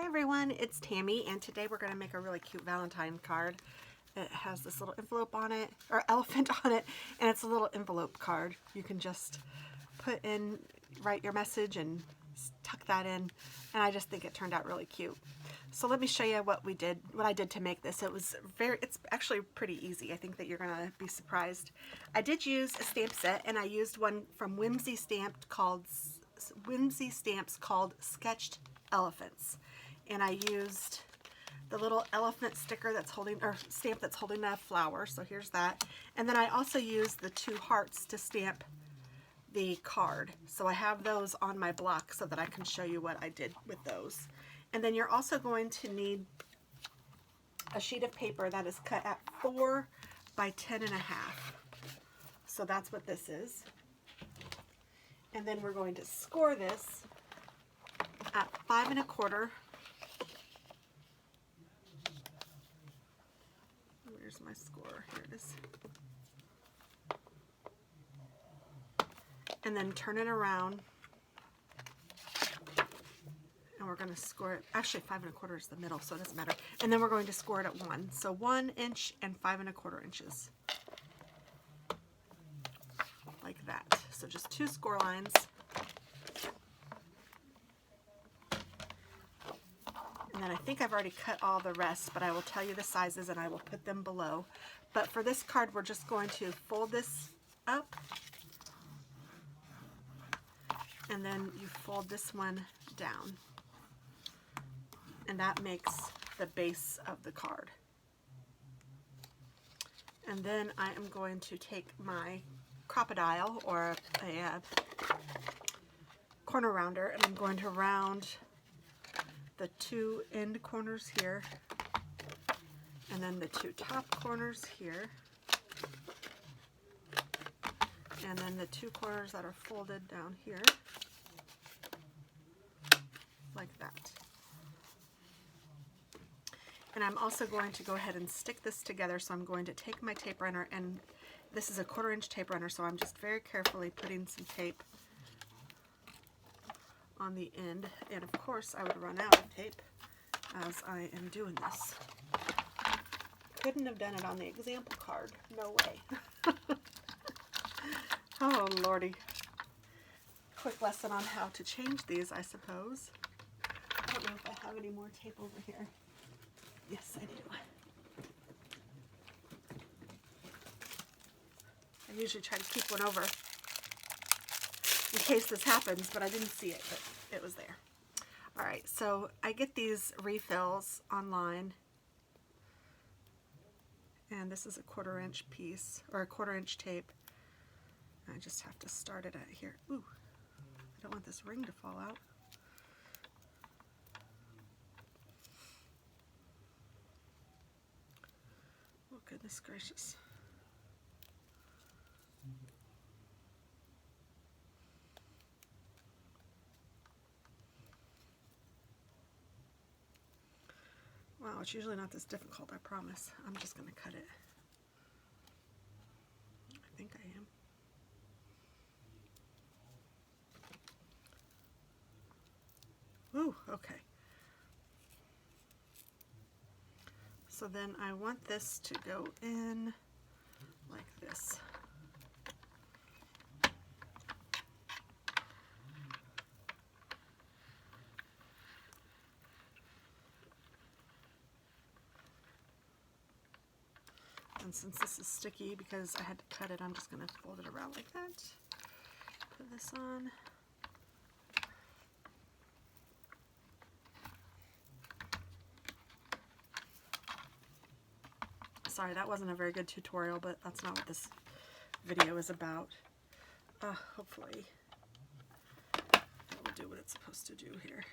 Hi everyone, it's Tammy, and today we're going to make a really cute Valentine card. It has this little envelope on it, or elephant on it, and it's a little envelope card. You can just put in, write your message and tuck that in, and I just think it turned out really cute. So let me show you what I did to make this. It's actually pretty easy. I think that you're going to be surprised. I did use a stamp set, and I used one from Whimsy Stamps called Sketched Elephants. And I used the little elephant sticker that's holding, or stamp that's holding a flower, so here's that. And then I also used the two hearts to stamp the card. So I have those on my block so that I can show you what I did with those. And then you're also going to need a sheet of paper that is cut at 4 by 10.5. So that's what this is. And then we're going to score this at 5 1/4. Where's my score? Here it is. And then turn it around. And we're going to score it. Actually, 5 1/4 is the middle, so it doesn't matter. And then we're going to score it at 1. So 1 inch and 5 1/4 inches. Like that. So just 2 score lines. And then I think I've already cut all the rest, but I will tell you the sizes and I will put them below. But for this card, we're just going to fold this up. And then you fold this one down. And that makes the base of the card. And then I am going to take my crocodile or a corner rounder, and I'm going to round the 2 end corners here, and then the 2 top corners here, and then the 2 corners that are folded down here, like that. And I'm also going to go ahead and stick this together, so I'm going to take my tape runner, and this is a 1/4 inch tape runner, so I'm just very carefully putting some tape on the end, and of course I would run out of tape as I am doing this. Couldn't have done it on the example card, no way. Oh lordy. Quick lesson on how to change these, I suppose. I don't know if I have any more tape over here. Yes, I do. I usually try to keep one over in case this happens, but I didn't see it, but it was there. All right, so I get these refills online, and this is a 1/4 inch piece, or a 1/4 inch tape. I just have to start it at here. Ooh, I don't want this ring to fall out. Oh, goodness gracious. Wow, it's usually not this difficult, I promise. I'm just going to cut it. I think I am. Ooh, okay. So then I want this to go in like this. And since this is sticky because I had to cut it, I'm just going to fold it around like that. Put this on. Sorry, that wasn't a very good tutorial, but that's not what this video is about. Hopefully that will do what it's supposed to do here.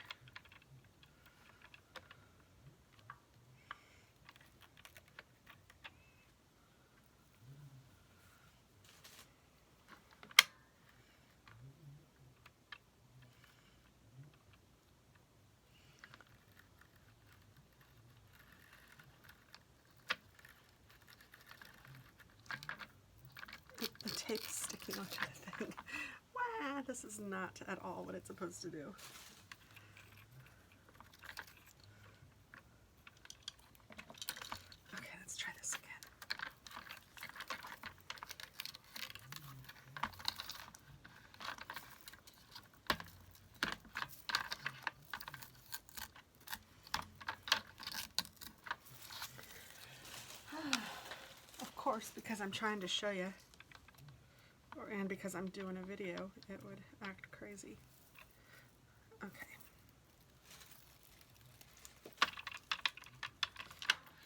The tape is sticking onto the thing. Wow, this is not at all what it's supposed to do. course, because I'm trying to show you, and because I'm doing a video, it would act crazy. Okay.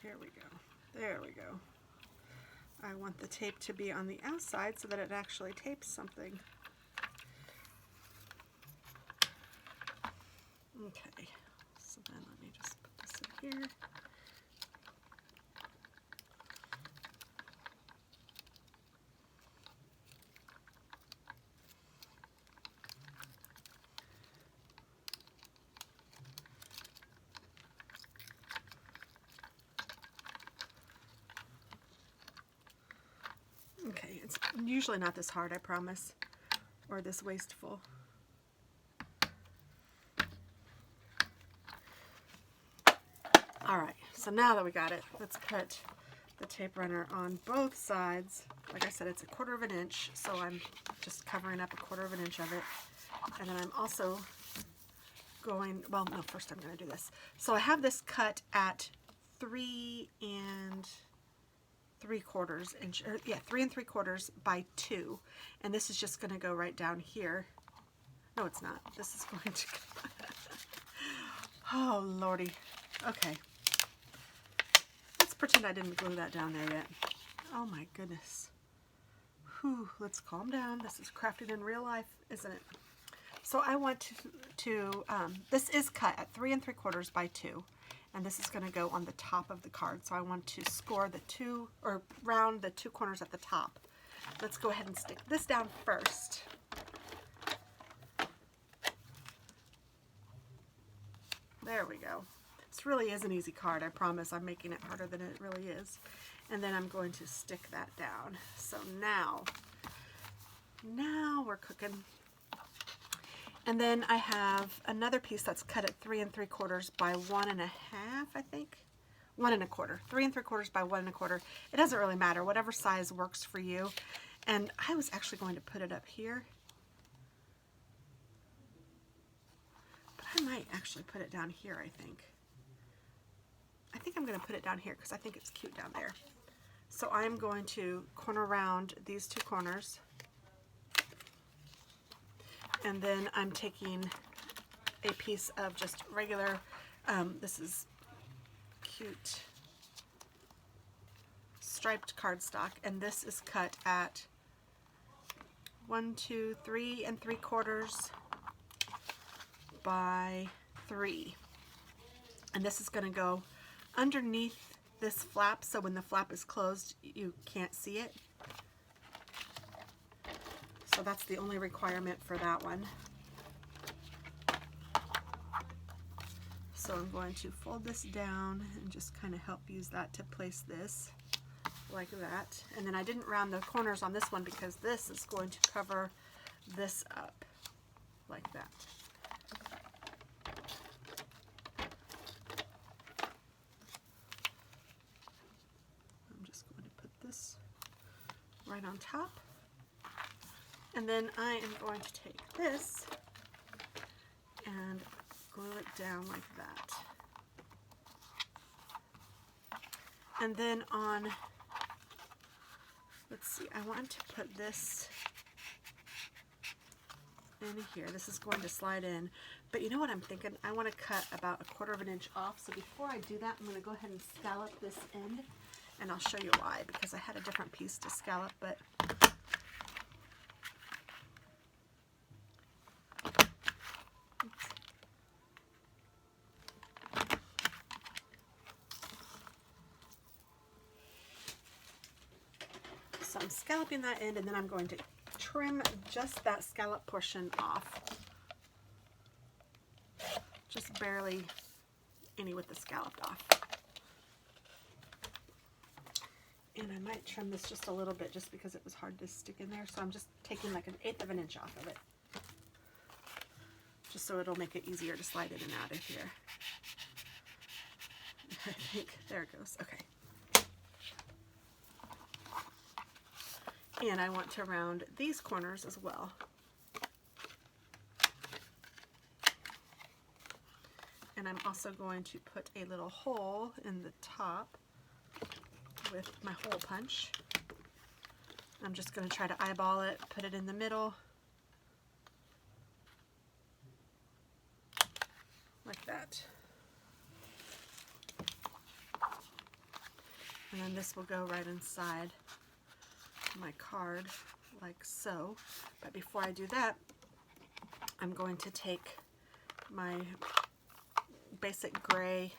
Here we go. There we go. I want the tape to be on the outside so that it actually tapes something. Okay, so then let me just put this in here. Okay, it's usually not this hard, I promise, or this wasteful. Alright, so now that we got it, let's put the tape runner on both sides. Like I said, it's 1/4 of an inch, so I'm just covering up 1/4 of an inch of it. And then I'm also going, well, no, first I'm going to do this. So I have this cut at 3 3/4 inch, or yeah, 3 3/4 by 2, and this is just going to go right down here. No, it's not. This is going to oh lordy. Okay, let's pretend I didn't glue that down there yet. Oh my goodness. Whew, let's calm down. This is crafted in real life, isn't it? So I want to this is cut at 3 3/4 by 2. And this is going to go on the top of the card. So I want to score the two, or round the 2 corners at the top. Let's go ahead and stick this down first. There we go. This really is an easy card, I promise. I'm making it harder than it really is. And then I'm going to stick that down. So now we're cooking. And then I have another piece that's cut at 3 3/4 by 1 1/2, I think. 1 1/4. 3 3/4 by 1 1/4. It doesn't really matter, whatever size works for you. And I was actually going to put it up here, but I might actually put it down here, I think. I think I'm going to put it down here because I think it's cute down there. So I'm going to corner round these 2 corners. And then I'm taking a piece of just regular, this is cute striped cardstock, and this is cut at 1 2 3 3/4 by 3. And this is going to go underneath this flap, so when the flap is closed, you can't see it. So that's the only requirement for that one. So I'm going to fold this down and just kind of help use that to place this like that. And then I didn't round the corners on this one because this is going to cover this up like that. I'm just going to put this right on top. And then I am going to take this and glue it down like that. And then on, let's see, I want to put this in here. This is going to slide in. But you know what I'm thinking? I want to cut about 1/4 of an inch off. So before I do that, I'm going to go ahead and scallop this end. And I'll show you why, because I had a different piece to scallop, but so I'm scalloping that end, and then I'm going to trim just that scallop portion off. Just barely any with the scalloped off. And I might trim this just a little bit just because it was hard to stick in there. So I'm just taking like 1/8 of an inch off of it. Just so it'll make it easier to slide in and out of here. I think, there it goes, okay. And I want to round these corners as well. And I'm also going to put a little hole in the top with my hole punch. I'm just going to try to eyeball it, put it in the middle, like that. And then this will go right inside my card, like so. But before I do that, I'm going to take my basic gray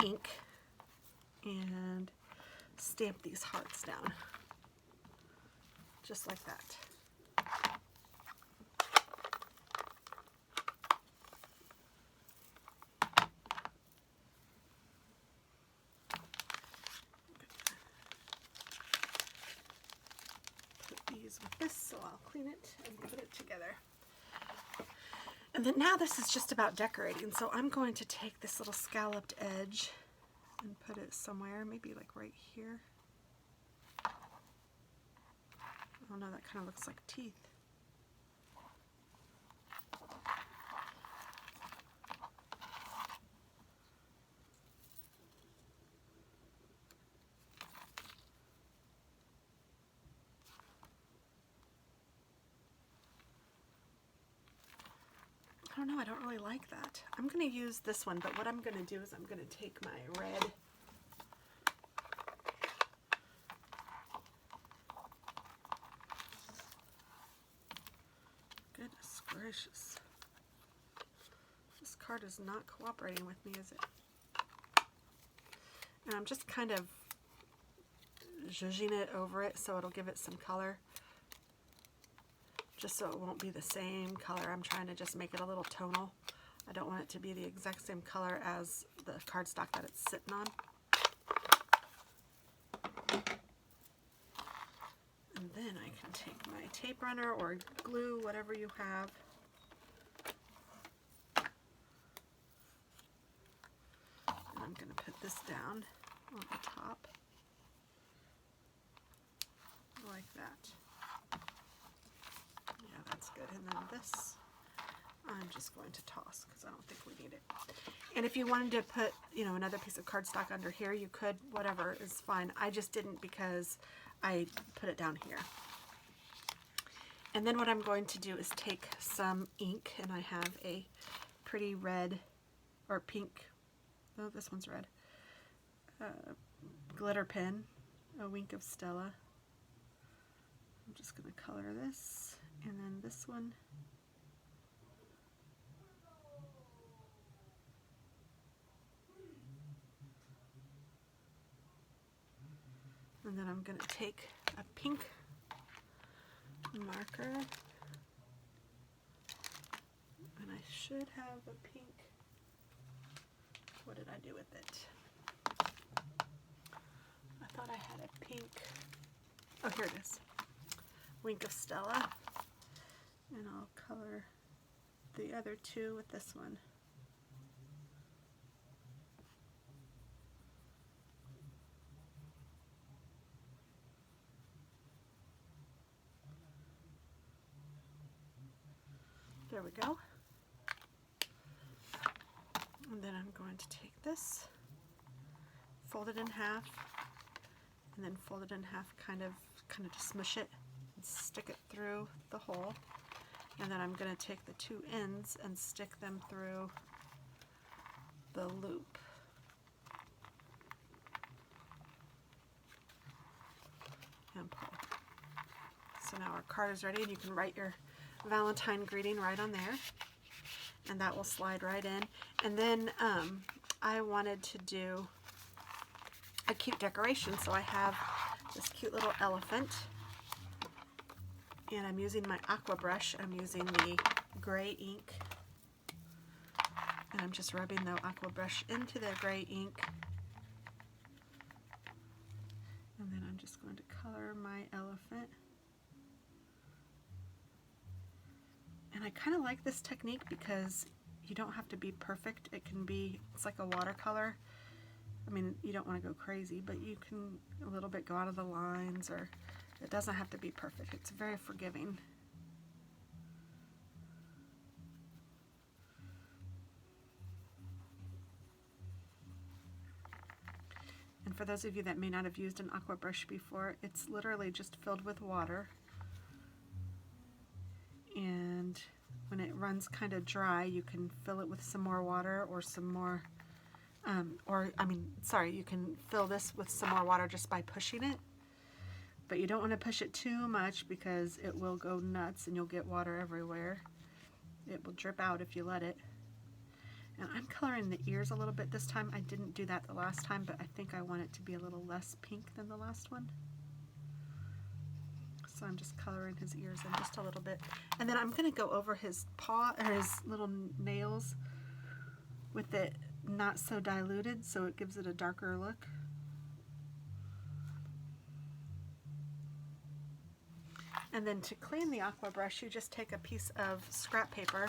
ink and stamp these hearts down, just like that. Put these with this, so I'll clean it and put it together. And then now this is just about decorating, so I'm going to take this little scalloped edge and put it somewhere, maybe like right here. Oh no, that kind of looks like teeth. I don't know, I don't really like that. I'm going to use this one, but what I'm going to do is I'm going to take my red goodness gracious. This card is not cooperating with me, is it? And I'm just kind of zhuzhing it over it so it'll give it some color. Just so it won't be the same color. I'm trying to just make it a little tonal. I don't want it to be the exact same color as the cardstock that it's sitting on. And then I can take my tape runner or glue, whatever you have. And I'm going to put this down on the top like that. Yeah, that's good. And then this, I'm just going to toss because I don't think we need it. And if you wanted to put, you know, another piece of cardstock under here, you could, whatever is fine. I just didn't because I put it down here. And then what I'm going to do is take some ink, and I have a pretty red or pink, oh, this one's red, glitter pen, a Wink of Stella. I'm just going to color this, and then this one. And then I'm going to take a pink marker, and I should have a pink, what did I do with it? I thought I had a pink, oh here it is, Wink of Stella, and I'll color the other two with this one. There we go. And then I'm going to take this, fold it in half, and then fold it in half, kind of to smush it and stick it through the hole. And then I'm going to take the two ends and stick them through the loop. And pull. So now our card is ready, and you can write your Valentine greeting right on there, and that will slide right in. And then I wanted to do a cute decoration, so I have this cute little elephant, and I'm using my aqua brush. I'm using the gray ink, and I'm just rubbing the aqua brush into the gray ink, and then I'm just going to color my elephant. And I kind of like this technique because you don't have to be perfect. It can be, it's like a watercolor. I mean, you don't want to go crazy, but you can a little bit go out of the lines, or it doesn't have to be perfect. It's very forgiving. And And for those of you that may not have used an aqua brush before, it's literally just filled with water. And when it runs kind of dry, you can fill it with some more water or some more, you can fill this with some more water just by pushing it. But you don't want to push it too much because it will go nuts and you'll get water everywhere. It will drip out if you let it. And I'm coloring the ears a little bit this time. I didn't do that the last time, but I think I want it to be a little less pink than the last one. So I'm just coloring his ears in just a little bit. And then I'm going to go over his paw, or his little nails, with it not so diluted, so it gives it a darker look. And then to clean the aqua brush, you just take a piece of scrap paper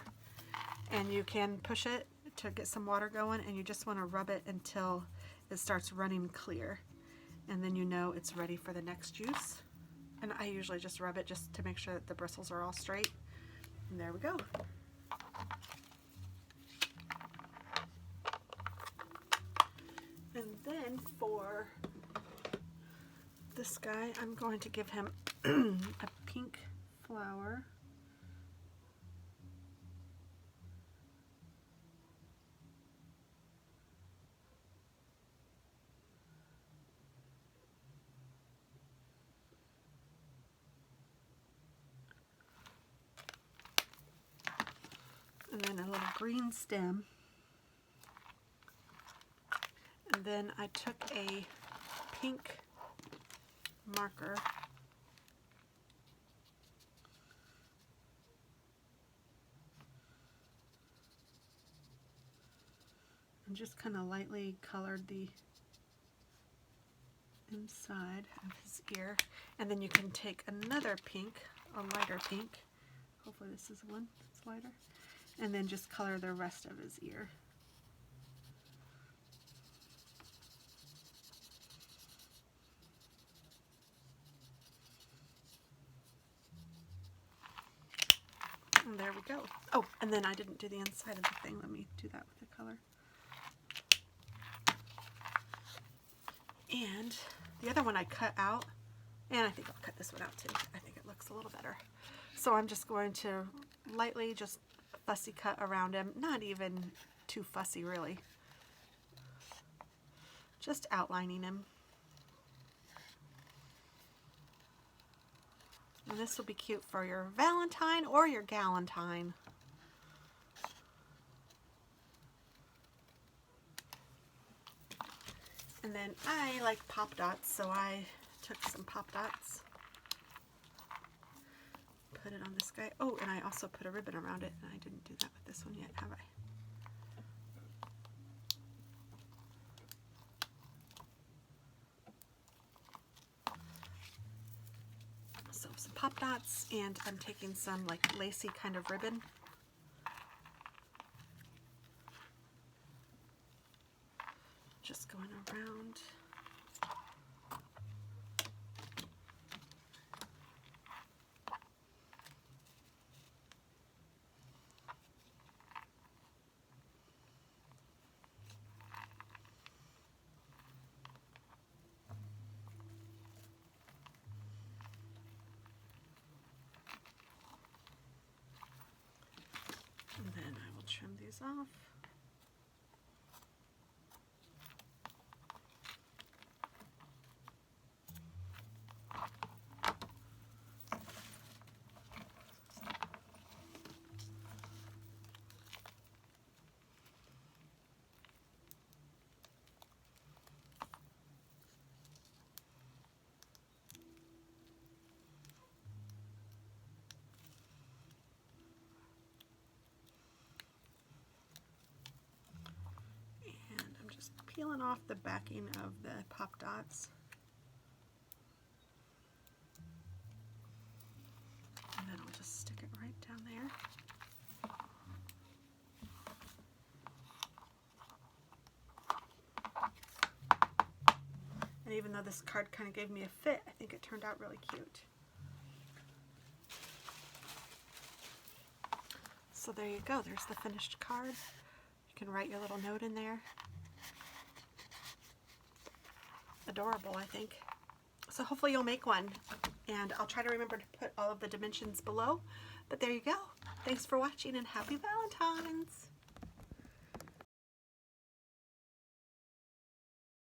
and you can push it to get some water going, and you just want to rub it until it starts running clear. And then you know it's ready for the next use. And I usually just rub it just to make sure that the bristles are all straight. And there we go. And then for this guy, I'm going to give him a pink flower. And then a little green stem. And then I took a pink marker and just kind of lightly colored the inside of his ear. And then you can take another pink, a lighter pink, hopefully this is one that's lighter, and then just color the rest of his ear. And there we go. Oh, and then I didn't do the inside of the thing. Let me do that with the color. And the other one I cut out, and I think I'll cut this one out too. I think it looks a little better. So I'm just going to lightly just fussy cut around him. Not even too fussy, really. Just outlining him. And this will be cute for your Valentine or your Galentine. And then I like pop dots, so I took some pop dots, put it on this guy. Oh, and I also put a ribbon around it, and I didn't do that with this one yet, have I? So some pop dots, and I'm taking some like lacy kind of ribbon. Just going around. And then I will trim these off. Peeling off the backing of the pop dots. And then I'll just stick it right down there. And even though this card kind of gave me a fit, I think it turned out really cute. So there you go, there's the finished card. You can write your little note in there. adorable, I think. So hopefully you'll make one, and I'll try to remember to put all of the dimensions below. But there you go. Thanks for watching, and happy Valentine's!